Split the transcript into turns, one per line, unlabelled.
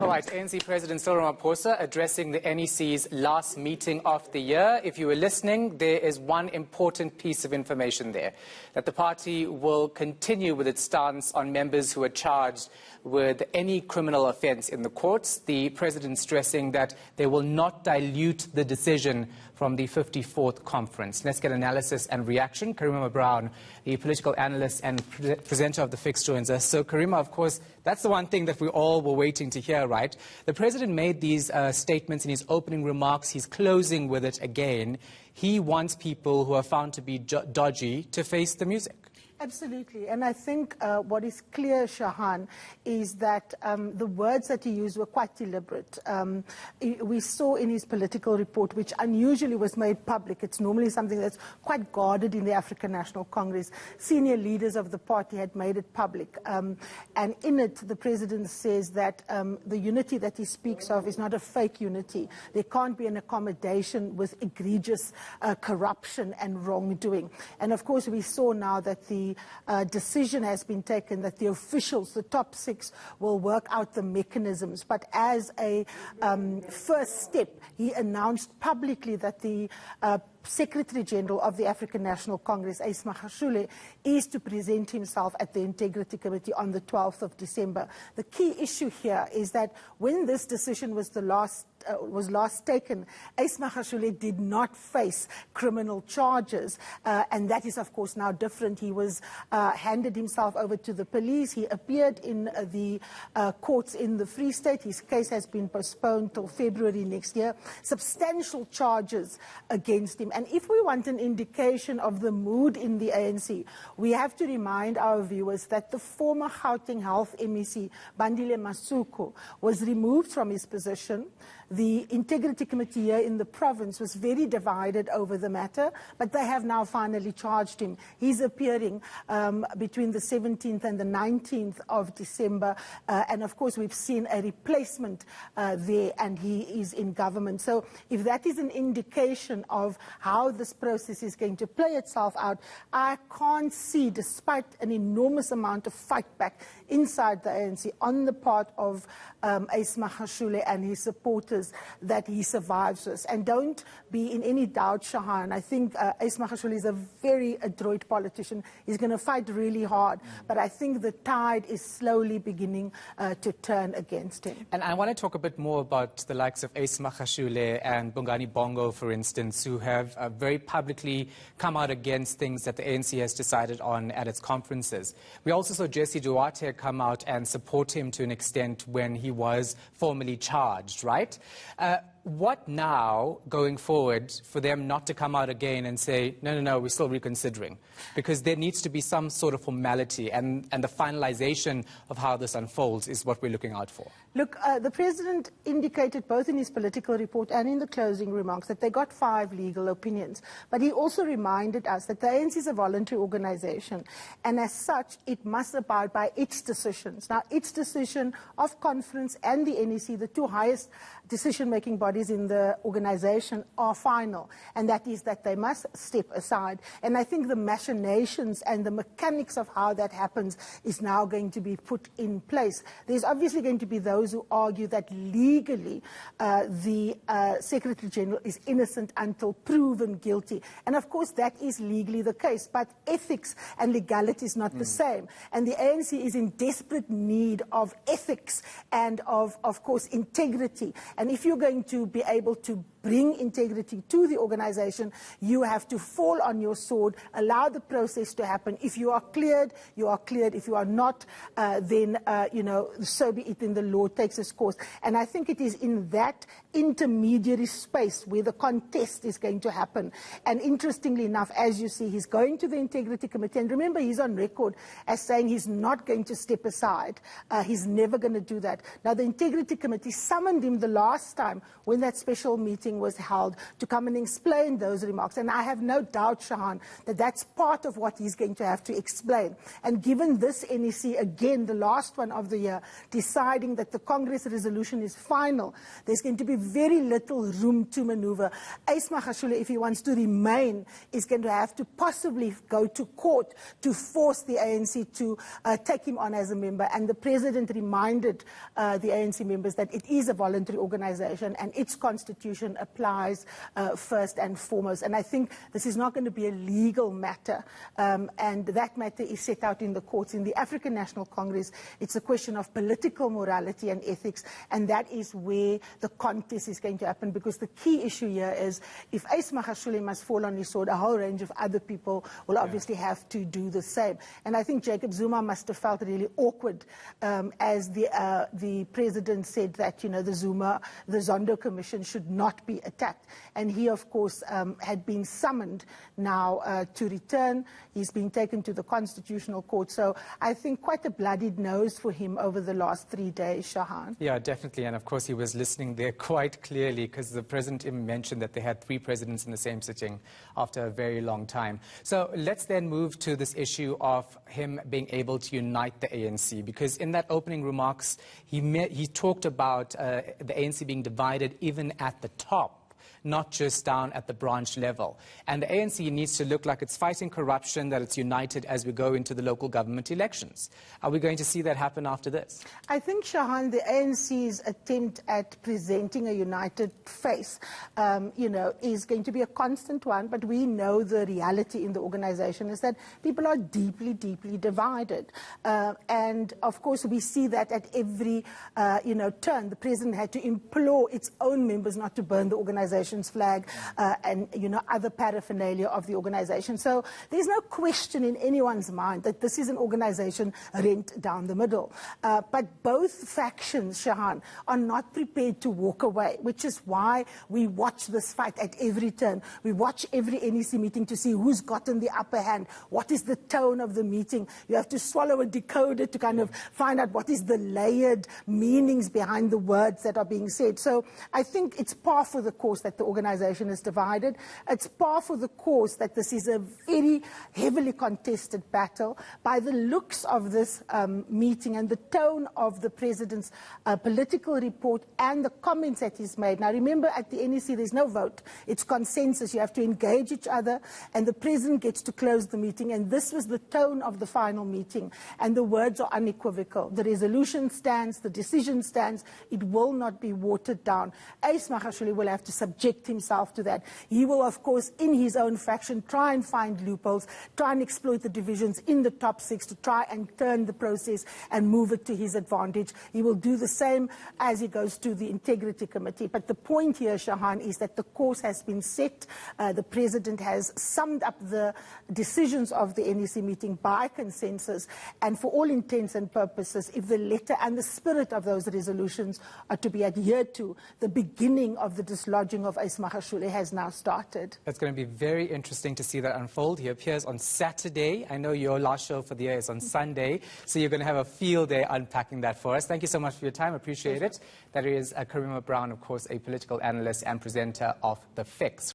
All right, ANC President Cyril Ramaphosa addressing the NEC's last meeting of the year. If you were listening, there is one important piece of information there, that the party will continue with its stance on members who are charged with any criminal offence in the courts. The President stressing that they will not dilute the decision from the 54th conference. Let's get analysis and reaction. Karima Brown, the political analyst and presenter of The Fix, joins us. So, Karima, of course, that's the one thing that we all were waiting to hear, right? The President made these statements in his opening remarks. He's closing with it again. He wants people who are found to be dodgy to face the music.
Absolutely. And I think what is clear, Shahan, is that the words that he used were quite deliberate. We saw in his political report, which unusually was made public, it's normally something that's quite guarded in the African National Congress, senior leaders of the party had made it public. And in it, the President says that the unity that he speaks of is not a fake unity. There can't be an accommodation with egregious corruption and wrongdoing. And of course, we saw now that the decision has been taken that the officials, the top six, will work out the mechanisms. But as a first step, he announced publicly that the Secretary General of the African National Congress, Magashule, is to present himself at the Integrity Committee on the 12th of December. The key issue here is that when this decision was last taken, Magashule did not face criminal charges, and that is, of course, now different. He was handed himself over to the police. He appeared in the courts in the Free State. His case has been postponed till February next year. Substantial charges against him. And if we want an indication of the mood in the ANC, we have to remind our viewers that the former Gauteng Health MEC, Bandile Masuku, was removed from his position. The Integrity Committee here in the province was very divided over the matter, but they have now finally charged him. He's appearing between the 17th and the 19th of December, and of course we've seen a replacement there, and he is in government. So if that is an indication of how this process is going to play itself out, I can't see, despite an enormous amount of fight back inside the ANC on the part of Magashule and his supporters, that he survives this. And don't be in any doubt, Shahan, I think Magashule is a very adroit politician. He's going to fight really hard, but I think the tide is slowly beginning to turn against him.
And I want to talk a bit more about the likes of Magashule and Bongani Bongo, for instance, who have very publicly come out against things that the ANC has decided on at its conferences. We also saw Jesse Duarte come out and support him to an extent when he was formally charged, right? What now, going forward, for them not to come out again and say, no, we're still reconsidering? Because there needs to be some sort of formality, and the finalization of how this unfolds is what we're looking out for.
Look, the President indicated both in his political report and in the closing remarks that they got 5 legal opinions. But he also reminded us that the ANC is a voluntary organization, and as such, it must abide by its decisions. Now, its decision of conference and the NEC, the two highest decision-making bodies in the organization, are final, and that is that they must step aside. And I think the machinations and the mechanics of how that happens is now going to be put in place. There's obviously going to be those who argue that legally the Secretary General is innocent until proven guilty. And of course that is legally the case, but ethics and legality is not the same. And the ANC is in desperate need of ethics and of course, integrity. And if you're going to be able to bring integrity to the organization, you have to fall on your sword, allow the process to happen. If you are cleared, you are cleared. If you are not, then, so be it, then the law takes its course. And I think it is in that intermediary space where the contest is going to happen. And interestingly enough, as you see, he's going to the Integrity Committee. And remember, he's on record as saying he's not going to step aside. He's never going to do that. Now, the Integrity Committee summoned him the last time when that special meeting meeting was held to come and explain those remarks. And I have no doubt, Shahan, that that's part of what he's going to have to explain. And given this NEC, again, the last one of the year, deciding that the Congress resolution is final, there's going to be very little room to maneuver. Magashule, if he wants to remain, is going to have to possibly go to court to force the ANC to take him on as a member. And the President reminded the ANC members that it is a voluntary organization and its constitution applies first and foremost. And I think this is not going to be a legal matter, and that matter is set out in the courts. In the African National Congress, it's a question of political morality and ethics, and that is where the contest is going to happen, because the key issue here is if Magashule must fall on his sword, a whole range of other people will obviously have to do the same. And I think Jacob Zuma must have felt really awkward as the President said that, you know, the Zondo Commission should not be attacked. And he, of course, had been summoned now to return. He's been taken to the Constitutional Court. So I think quite a bloodied nose for him over the last 3 days, Shahan.
Yeah, definitely. And of course, he was listening there quite clearly, because the President even mentioned that they had 3 presidents in the same sitting after a very long time. So let's then move to this issue of him being able to unite the ANC, because in that opening remarks, he talked about the ANC being divided even at the top, not just down at the branch level. And the ANC needs to look like it's fighting corruption, that it's united as we go into the local government elections. Are we going to see that happen after this?
I think, Shahan, the ANC's attempt at presenting a united face, you know, is going to be a constant one, but we know the reality in the organization is that people are deeply, deeply divided. And, of course, we see that at every, you know, turn. The President had to implore its own members not to burn the organization flag and, you know, other paraphernalia of the organization. So there's no question in anyone's mind that this is an organization rent down the middle. But both factions, Shahan, are not prepared to walk away, which is why we watch this fight at every turn. We watch every NEC meeting to see who's gotten the upper hand, what is the tone of the meeting. You have to swallow a decoder to kind of find out what is the layered meanings behind the words that are being said. So I think it's par for the course that the organization is divided. It's par for the course that this is a very heavily contested battle. By the looks of this meeting and the tone of the President's political report and the comments that he's made. Now remember, at the NEC there's no vote. It's consensus. You have to engage each other, and the President gets to close the meeting. And this was the tone of the final meeting. And the words are unequivocal. The resolution stands, the decision stands. It will not be watered down. Magashule will have to subject himself to that. He will, of course, in his own faction, try and find loopholes, try and exploit the divisions in the top 6 to try and turn the process and move it to his advantage. He will do the same as he goes to the Integrity Committee. But the point here, Shahan, is that the course has been set. The President has summed up the decisions of the NEC meeting by consensus, and for all intents and purposes, if the letter and the spirit of those resolutions are to be adhered to, the beginning of the dislodging of Magashule has now started.
It's going to be very interesting to see that unfold. He appears on Saturday. I know your last show for the year is on Sunday, so you're going to have a field day unpacking that for us. Thank you so much for your time. Appreciate it. That is Karima Brown, of course, a political analyst and presenter of The Fix.